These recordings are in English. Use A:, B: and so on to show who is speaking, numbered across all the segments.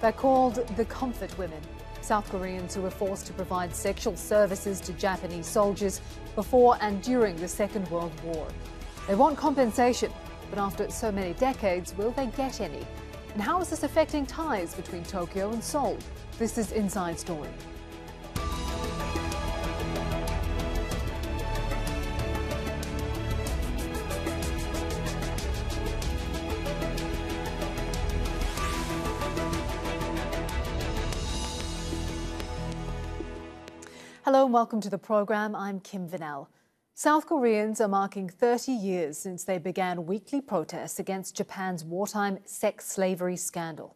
A: They're called the comfort women. South Koreans who were forced to provide sexual services to Japanese soldiers before and during the Second World War. They want compensation, but after so many decades, will they get any? And how is this affecting ties between Tokyo and Seoul? This is Inside Story. Hello and welcome to the programme. I'm Kim Vinnell. South Koreans are marking 30 years since they began weekly protests against Japan's wartime sex slavery scandal.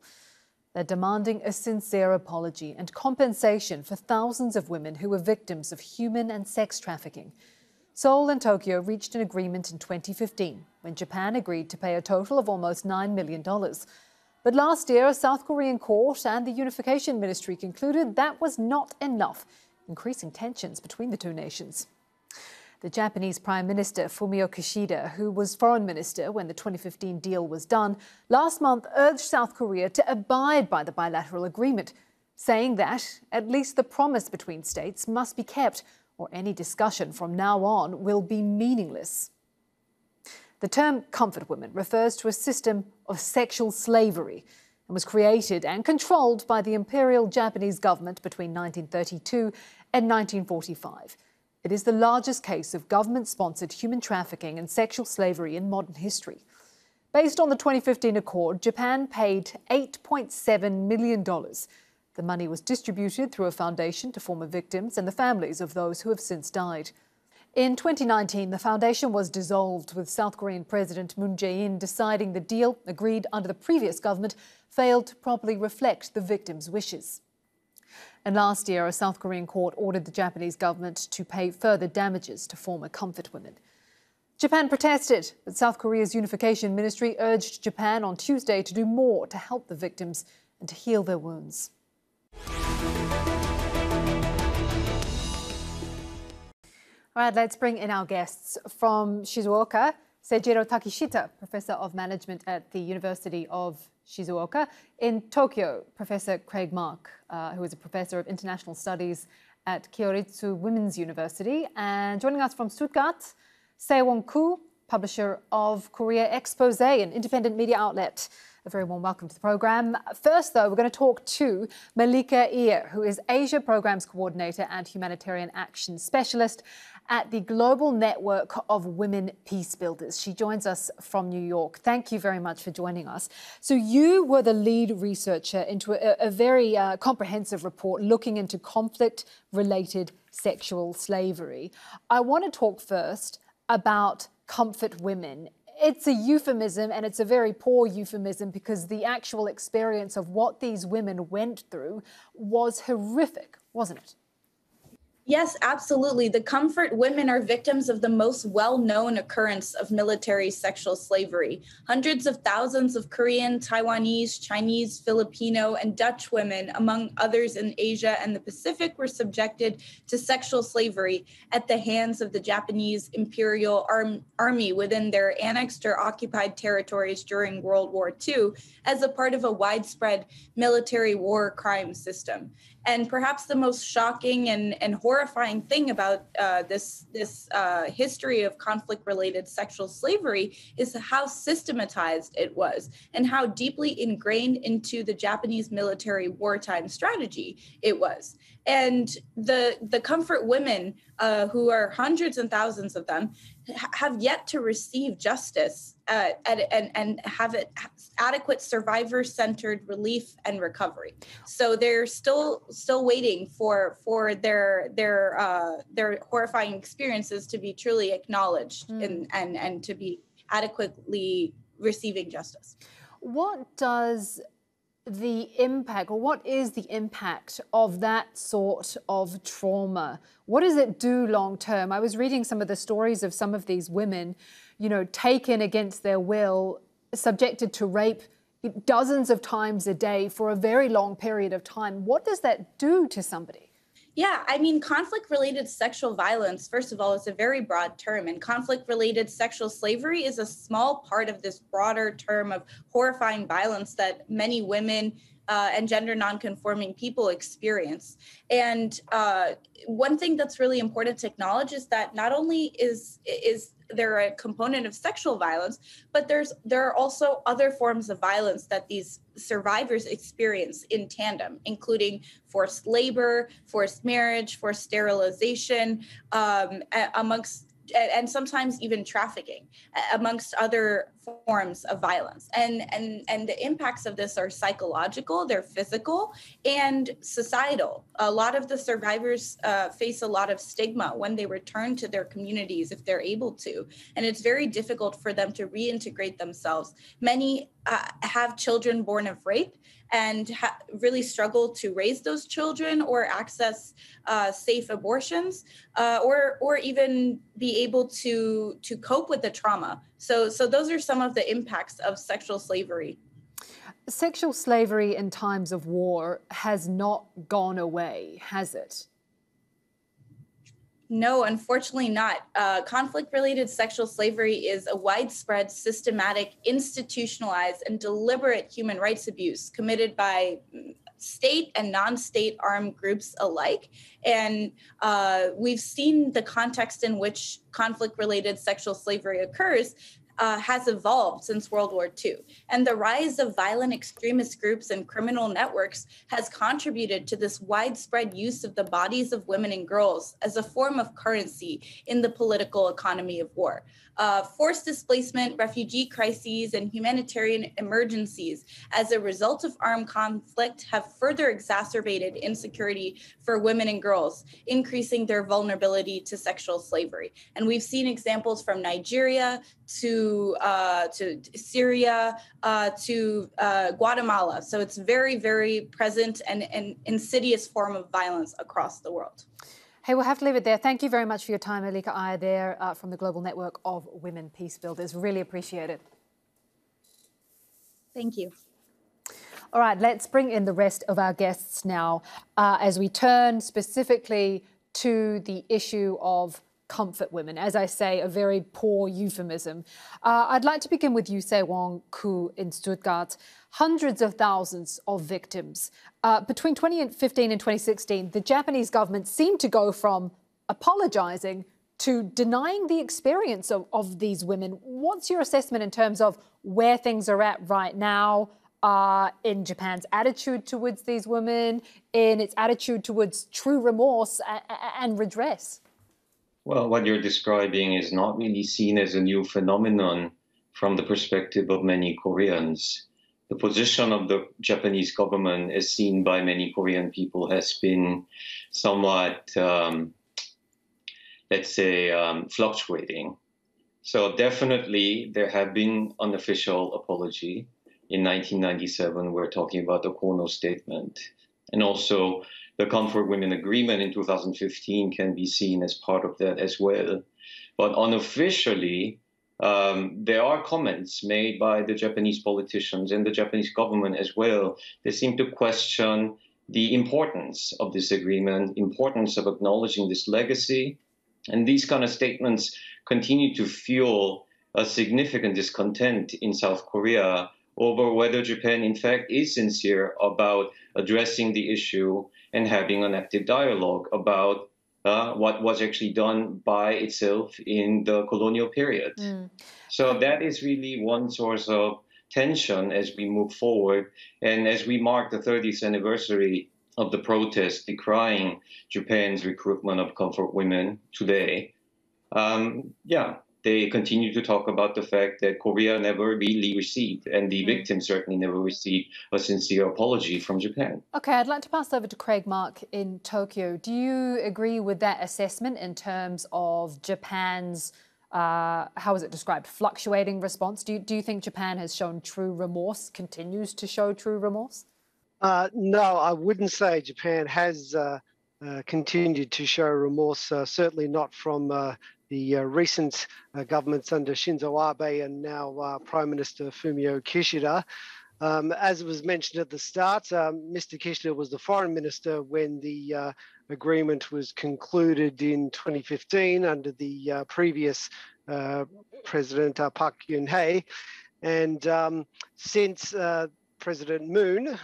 A: They're demanding a sincere apology and compensation for thousands of women who were victims of human and sex trafficking. Seoul and Tokyo reached an agreement in 2015 when Japan agreed to pay a total of almost $9 million. But last year, a South Korean court and the Unification Ministry concluded that was not enough, increasing tensions between the two nations. The Japanese Prime Minister Fumio Kishida, who was foreign minister when the 2015 deal was done, last month urged South Korea to abide by the bilateral agreement, saying that at least the promise between states must be kept, or any discussion from now on will be meaningless. The term comfort women refers to a system of sexual slavery and was created and controlled by the Imperial Japanese government between 1932 and 1945. It is the largest case of government-sponsored human trafficking and sexual slavery in modern history. Based on the 2015 accord, Japan paid $8.7 million. The money was distributed through a foundation to former victims and the families of those who have since died. In 2019, the foundation was dissolved, with South Korean President Moon Jae-in deciding the deal, agreed under the previous government, failed to properly reflect the victims' wishes. And last year, a South Korean court ordered the Japanese government to pay further damages to former comfort women. Japan protested, but South Korea's Unification Ministry urged Japan on Tuesday to do more to help the victims and to heal their wounds. All right, let's bring in our guests. From Shizuoka, Seijiro Takeshita, Professor of Management at the University of Shizuoka. In Tokyo, Professor Craig Mark, who is a Professor of International Studies at Kyoritsu Women's University. And joining us from Stuttgart, Se-Woong Koo, publisher of Korea Exposé, an independent media outlet. A very warm welcome to the programme. First, though, we're going to talk to Mallika Iyer, who is Asia Programmes Coordinator and Humanitarian Action Specialist at the Global Network of Women Peacebuilders. She joins us from New York. Thank you very much for joining us. So you were the lead researcher into a very comprehensive report looking into conflict-related sexual slavery. I want to talk first about comfort women. It's a euphemism, and it's a very poor euphemism, because the actual experience of what these women went through was horrific, wasn't it?
B: Yes, absolutely. The comfort women are victims of the most well-known occurrence of military sexual slavery. Hundreds of thousands of Korean, Taiwanese, Chinese, Filipino, and Dutch women, among others in Asia and the Pacific, were subjected to sexual slavery at the hands of the Japanese Imperial Army within their annexed or occupied territories during World War II as a part of a widespread military war crime system. And perhaps the most shocking and horrifying thing about this history of conflict-related sexual slavery is how systematized it was and how deeply ingrained into the Japanese military wartime strategy it was. And the comfort women, who are hundreds and thousands of them, have yet to receive justice and have adequate survivor-centered relief and recovery. So they're still waiting for their horrifying experiences to be truly acknowledged and to be adequately receiving justice.
A: What does the impact, or what is the impact of that sort of trauma? What does it do long term? I was reading some of the stories of some of these women, taken against their will, subjected to rape dozens of times a day for a very long period of time. What does that do to somebody?
B: Yeah, I mean, conflict-related sexual violence, first of all, is a very broad term, and conflict-related sexual slavery is a small part of this broader term of horrifying violence that many women and gender nonconforming people experience. And one thing that's really important to acknowledge is that not only is there a component of sexual violence, but there are also other forms of violence that these survivors experience in tandem, including forced labor, forced marriage, forced sterilization, and sometimes even trafficking, amongst other forms of violence. And the impacts of this are psychological, they're physical, and societal. A lot of the survivors face a lot of stigma when they return to their communities, if they're able to. And it's very difficult for them to reintegrate themselves. Many have children born of rape and really struggle to raise those children or access safe abortions, or even be able to cope with the trauma. So those are some of the impacts of sexual slavery.
A: Sexual slavery in times of war has not gone away, has it?
B: No, unfortunately not. Conflict-related sexual slavery is a widespread, systematic, institutionalized, and deliberate human rights abuse committed by state and non-state armed groups alike. And we've seen the context in which conflict-related sexual slavery occurs has evolved since World War II. And the rise of violent extremist groups and criminal networks has contributed to this widespread use of the bodies of women and girls as a form of currency in the political economy of war. Forced displacement, refugee crises, and humanitarian emergencies as a result of armed conflict have further exacerbated insecurity for women and girls, increasing their vulnerability to sexual slavery. And we've seen examples from Nigeria to Syria to Guatemala. So it's very, very present and an insidious form of violence across the world.
A: Hey, we'll have to leave it there. Thank you very much for your time, Mallika Iyer there from the Global Network of Women Peacebuilders. Really appreciate it.
B: Thank you.
A: All right, let's bring in the rest of our guests now as we turn specifically to the issue of comfort women. As I say, a very poor euphemism. I'd like to begin with you, Se-Woong Koo in Stuttgart. Hundreds of thousands of victims. Between 2015 and 2016, the Japanese government seemed to go from apologizing to denying the experience of these women. What's your assessment in terms of where things are at right now in Japan's attitude towards these women, in its attitude towards true remorse and redress?
C: Well, what you're describing is not really seen as a new phenomenon from the perspective of many Koreans. The position of the Japanese government, as seen by many Korean people, has been somewhat, let's say, fluctuating. So definitely there have been unofficial apology. In 1997, we're talking about the Kono Statement. And also the Comfort Women Agreement in 2015 can be seen as part of that as well. But unofficially, there are comments made by the Japanese politicians and the Japanese government as well. They seem to question the importance of this agreement, importance of acknowledging this legacy. And these kind of statements continue to fuel a significant discontent in South Korea over whether Japan, in fact, is sincere about addressing the issue and having an active dialogue about what was actually done by itself in the colonial period. So that is really one source of tension as we move forward. And as we mark the 30th anniversary of the protest decrying Japan's recruitment of comfort women today, they continue to talk about the fact that Korea never really received, and the victims certainly never received, a sincere apology from Japan.
A: Okay, I'd like to pass over to Craig Mark in Tokyo. Do you agree with that assessment in terms of Japan's, how is it described, fluctuating response? Do you think Japan has shown true remorse, continues to show true remorse?
D: No, I wouldn't say Japan has continued to show remorse, certainly not from the recent governments under Shinzo Abe and now Prime Minister Fumio Kishida. As was mentioned at the start, Mr. Kishida was the foreign minister when the agreement was concluded in 2015 under the previous president, Park Geun-hye. And since President Moon,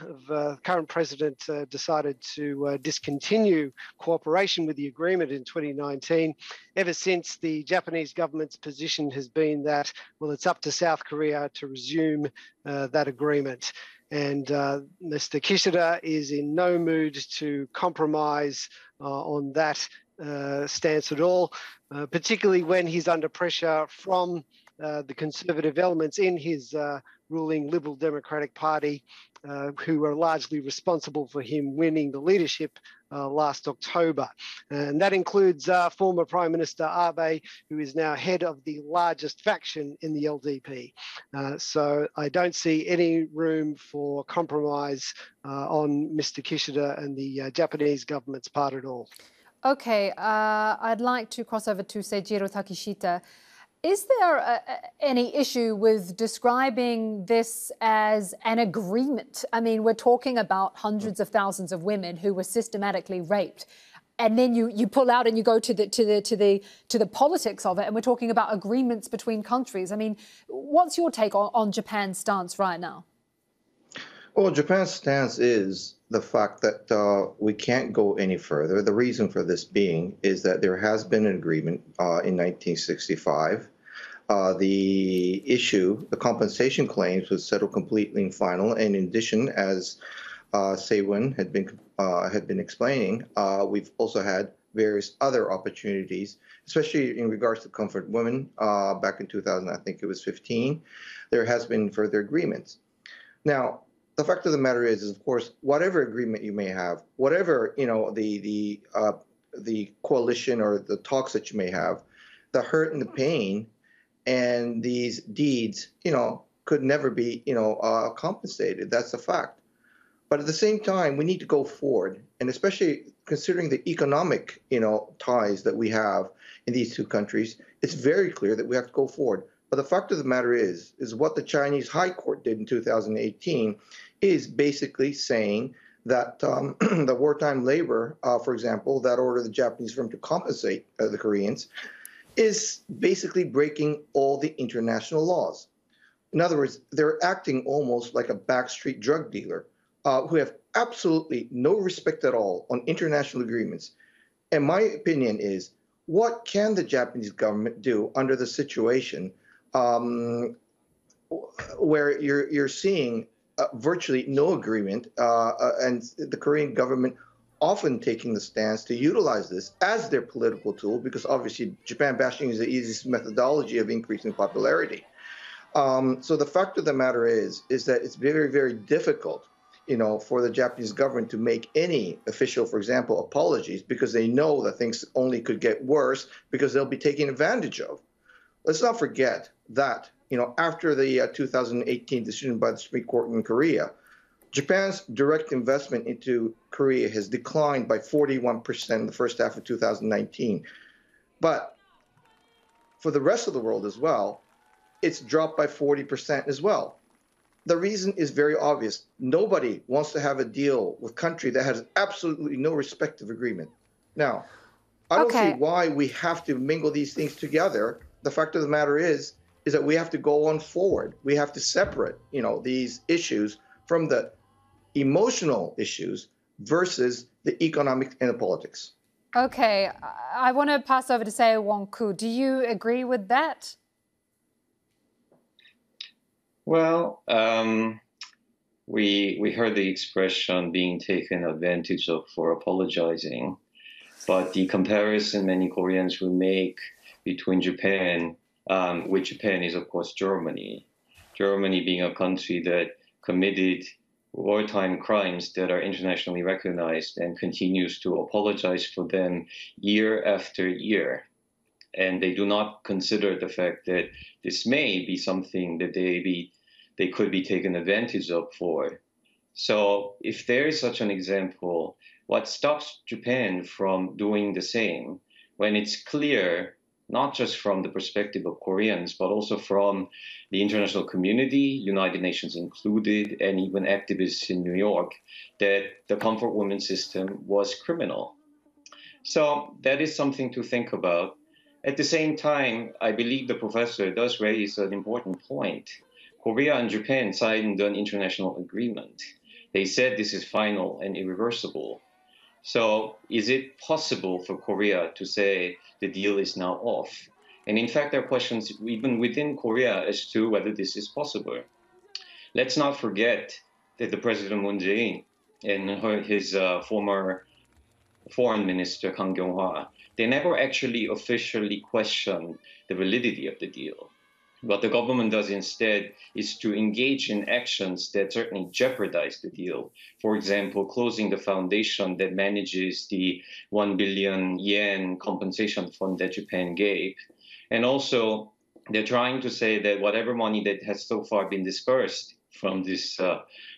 D: current president, decided to discontinue cooperation with the agreement in 2019. Ever since, the Japanese government's position has been that, well, it's up to South Korea to resume that agreement. And Mr. Kishida is in no mood to compromise on that stance at all, particularly when he's under pressure from the conservative elements in his ruling Liberal Democratic Party, who are largely responsible for him winning the leadership last October. And that includes former Prime Minister Abe, who is now head of the largest faction in the LDP. So I don't see any room for compromise on Mr. Kishida and the Japanese government's part at all.
A: Okay, I'd like to cross over to Seijiro Takeshita. Is there any issue with describing this as an agreement? I mean, we're talking about hundreds of thousands of women who were systematically raped, and then you pull out and you go to the politics of it, and we're talking about agreements between countries. I mean, what's your take on Japan's stance right now?
E: Well, Japan's stance is the fact that we can't go any further. The reason for this being is that there has been an agreement in 1965. The issue, the compensation claims, was settled completely and final. And in addition, as Se-Woong had been explaining, we've also had various other opportunities, especially in regards to comfort women. Back in 2000, I think it was 15, there has been further agreements. Now, the fact of the matter is, of course, whatever agreement you may have, whatever the coalition or the talks that you may have, the hurt and the pain and these deeds, could never be, compensated. That's a fact. But at the same time, we need to go forward, and especially considering the economic, ties that we have in these two countries, it's very clear that we have to go forward. But the fact of the matter is what the Chinese High Court did in 2018 is basically saying that the wartime labor, for example, that ordered the Japanese firm to compensate the Koreans, is basically breaking all the international laws. In other words, they're acting almost like a backstreet drug dealer who have absolutely no respect at all on international agreements. And my opinion is, what can the Japanese government do under the situation where you're seeing virtually no agreement and the Korean government often taking the stance to utilize this as their political tool, because obviously Japan bashing is the easiest methodology of increasing popularity. So the fact of the matter is that it's very, very difficult, for the Japanese government to make any official, for example, apologies, because they know that things only could get worse because they'll be taken advantage of. Let's not forget that, after the 2018 decision by the Supreme Court in Korea, Japan's direct investment into Korea has declined by 41% in the first half of 2019. But for the rest of the world as well, it's dropped by 40% as well. The reason is very obvious. Nobody wants to have a deal with a country that has absolutely no respective agreement. Now, I don't see why we have to mingle these things together. The fact of the matter is that we have to go on forward. We have to separate, these issues from the emotional issues versus the economic and the politics.
A: Okay, I want to pass over to Se-Woong Koo. Do you agree with that?
C: Well, we heard the expression being taken advantage of for apologizing, but the comparison many Koreans will make between Japan, with Japan is of course Germany. Germany being a country that committed wartime crimes that are internationally recognized and continues to apologize for them year after year. And they do not consider the fact that this may be something that they could be taken advantage of for. So if there is such an example, what stops Japan from doing the same when it's clear, not just from the perspective of Koreans, but also from the international community, United Nations included, and even activists in New York, that the comfort women system was criminal. So that is something to think about. At the same time, I believe the professor does raise an important point. Korea and Japan signed an international agreement. They said this is final and irreversible. So is it possible for Korea to say the deal is now off? And in fact, there are questions even within Korea as to whether this is possible. Let's not forget that the President Moon Jae-in and his former foreign minister Kang Kyung-hwa, they never actually officially questioned the validity of the deal. What the government does instead is to engage in actions that certainly jeopardize the deal. For example, closing the foundation that manages the 1 billion yen compensation fund that Japan gave. And also, they're trying to say that whatever money that has so far been dispersed from this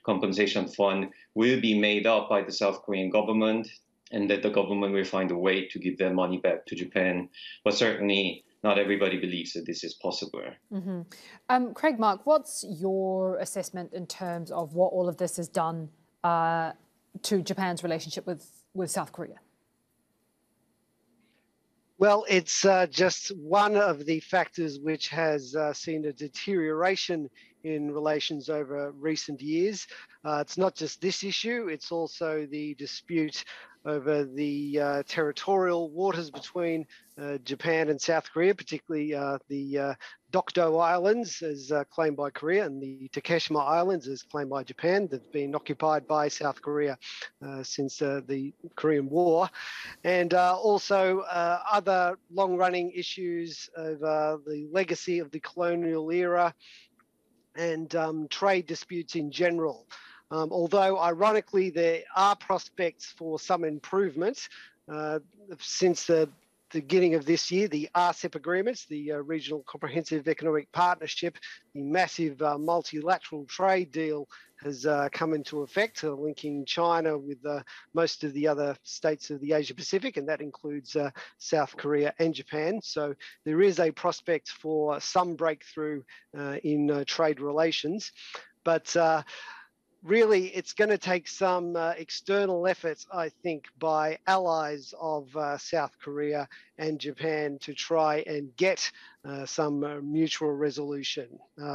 C: compensation fund will be made up by the South Korean government, and that the government will find a way to give their money back to Japan. But certainly, not everybody believes that this is possible.
A: Craig Mark, what's your assessment in terms of what all of this has done to Japan's relationship with South Korea?
D: Well, it's just one of the factors which has seen a deterioration in relations over recent years. It's not just this issue, it's also the dispute over the territorial waters between Japan and South Korea, particularly the Dokdo Islands as claimed by Korea and the Takeshita Islands as claimed by Japan that have been occupied by South Korea since the Korean War. And also other long-running issues of the legacy of the colonial era and trade disputes in general. Although, ironically, there are prospects for some improvement since the beginning of this year, the RCEP agreements, the Regional Comprehensive Economic Partnership, the massive multilateral trade deal has come into effect, linking China with most of the other states of the Asia Pacific, and that includes South Korea and Japan. So there is a prospect for some breakthrough in trade relations. But really, it's going to take some external efforts, I think, by allies of South Korea and Japan to try and get some mutual resolution,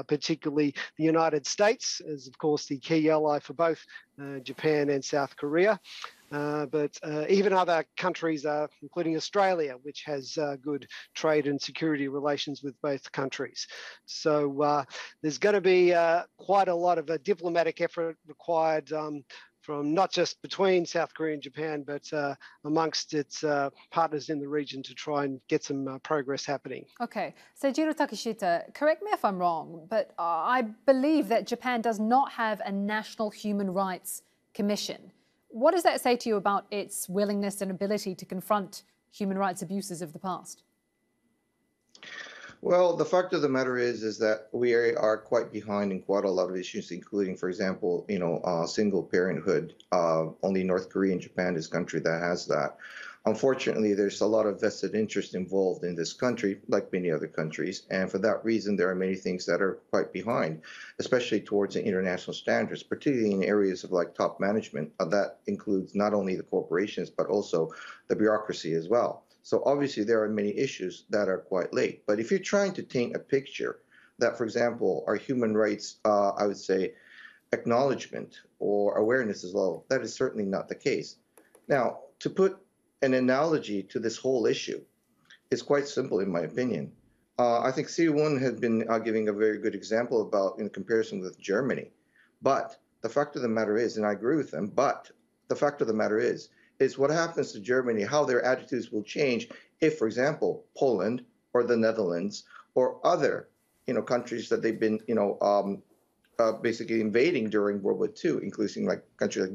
D: particularly the United States, as of course the key ally for both Japan and South Korea. But even other countries, including Australia, which has good trade and security relations with both countries. So there's going to be quite a lot of diplomatic effort required from not just between South Korea and Japan, but amongst its partners in the region to try and get some progress happening.
A: Okay. Seijiro Takeshita, correct me if I'm wrong, but I believe that Japan does not have a national human rights commission. What does that say to you about its willingness and ability to confront human rights abuses of the past?
E: Well, the fact of the matter is that we are quite behind in quite a lot of issues, including, for example, single parenthood. Only North Korea and Japan is a country that has that. Unfortunately, there's a lot of vested interest involved in this country, like many other countries. And for that reason, there are many things that are quite behind, especially towards the international standards, particularly in areas of like top management. That includes not only the corporations, but also the bureaucracy as well. So obviously, there are many issues that are quite late. But if you're trying to paint a picture that, for example, our human rights, I would say, acknowledgement or awareness is low, that is certainly not the case. Now, to put an analogy to this whole issue is quite simple, in my opinion. I think Se-Woong has been giving a very good example about in comparison with Germany. But the fact of the matter is, and I agree with them, but the fact of the matter is what happens to Germany, how their attitudes will change if, for example, Poland or the Netherlands or other, countries that they've been, basically invading during World War II, including like countries like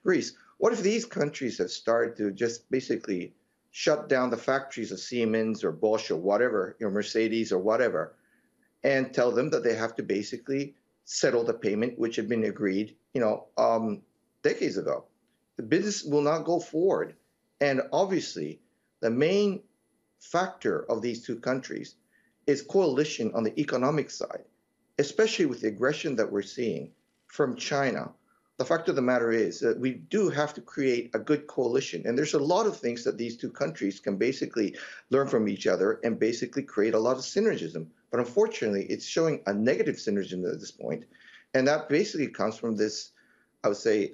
E: Greece. What if these countries have started to just basically shut down the factories of Siemens or Bosch or whatever, Mercedes or whatever, and tell them that they have to basically settle the payment which had been agreed, decades ago? The business will not go forward. And obviously, the main factor of these two countries is coalition on the economic side, especially with the aggression that we're seeing from China. The fact of the matter is that we do have to create a good coalition. And there's a lot of things that these two countries can basically learn from each other and basically create a lot of synergism. But unfortunately, it's showing a negative synergy at this point. And that basically comes from this, I would say,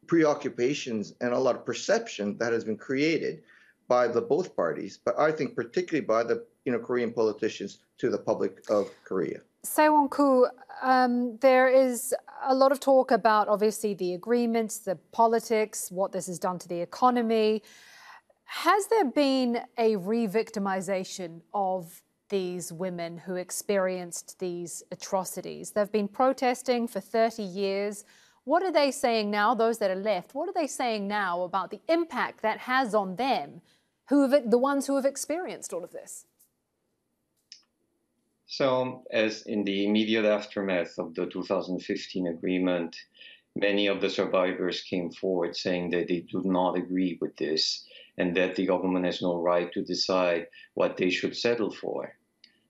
E: preoccupations and a lot of perception that has been created by both parties, but I think particularly by the Korean politicians to the public of Korea.
A: Se-Woong Koo, there is a lot of talk about, obviously, the agreements, the politics, what this has done to the economy. Has there been a re-victimization of these women who experienced these atrocities? They've been protesting for 30 years. What are they saying now, those that are left? What are they saying now about the impact that has on them, the ones who have experienced all of this?
C: So, as in the immediate aftermath of the 2015 agreement, many of the survivors came forward saying that they do not agree with this and that the government has no right to decide what they should settle for.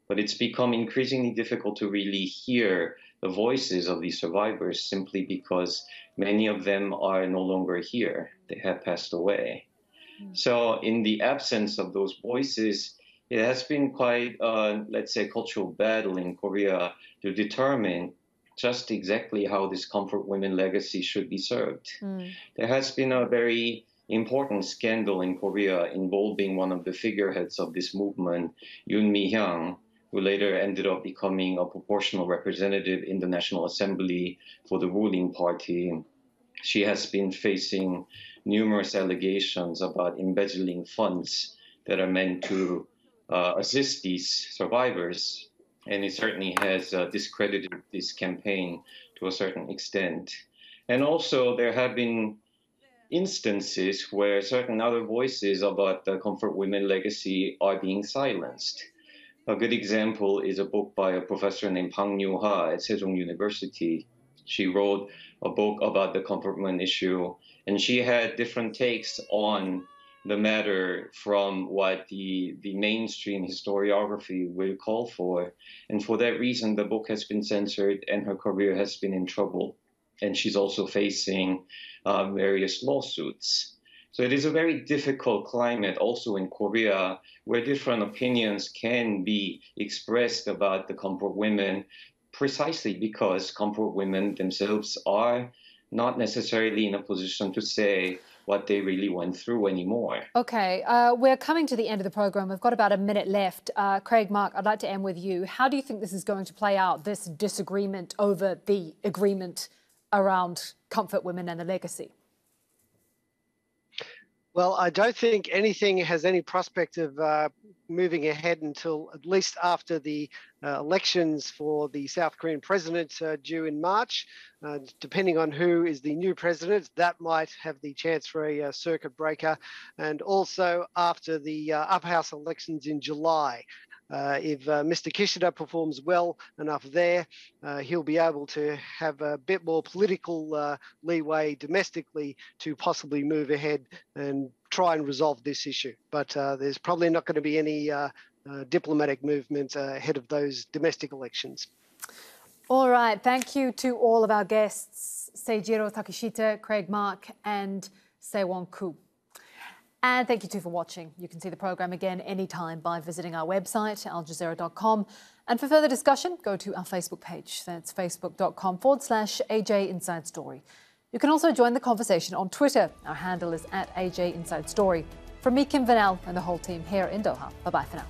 C: But it's become increasingly difficult to really hear the voices of these survivors simply because many of them are no longer here. They have passed away. So in the absence of those voices, it has been quite, let's say, cultural battle in Korea to determine just exactly how this comfort women legacy should be served. There has been a very important scandal in Korea involving one of the figureheads of this movement, Yoon Mi-hyang, who later ended up becoming a proportional representative in the National Assembly for the ruling party. She has been facing numerous allegations about embezzling funds that are meant to assist these survivors, and it certainly has discredited this campaign to a certain extent. And also there have been instances where certain other voices about the comfort women legacy are being silenced. A good example is a book by a professor named Bang Yoo-ha at Sejong University. She wrote a book about the comfort women issue, and she had different takes on the matter from what the mainstream historiography will call for. And for that reason, the book has been censored and her career has been in trouble. And she's also facing various lawsuits. So it is a very difficult climate also in Korea where different opinions can be expressed about the comfort women precisely because comfort women themselves are not necessarily in a position to say what they really went through anymore.
A: Okay, we're coming to the end of the program. We've got about a minute left. Craig, Mark, I'd like to end with you. How do you think this is going to play out, this disagreement over the agreement around comfort women and the legacy?
D: Well, I don't think anything has any prospect of moving ahead until at least after the elections for the South Korean president due in March. Depending on who is the new president, that might have the chance for a circuit breaker. And also after the upper house elections in July. If Mr. Takeshita performs well enough there, he'll be able to have a bit more political leeway domestically to possibly move ahead and try and resolve this issue. But there's probably not going to be any diplomatic movement ahead of those domestic elections.
A: All right. Thank you to all of our guests, Seijiro, Takeshita, Craig, Mark, and Se-Woong Koo. And thank you too for watching. You can see the program again anytime by visiting our website, aljazeera.com. And for further discussion, go to our Facebook page. That's facebook.com/AJ Inside Story. You can also join the conversation on Twitter. Our handle is @AJ Inside Story. From me, Kim Vinnell, and the whole team here in Doha. Bye-bye for now.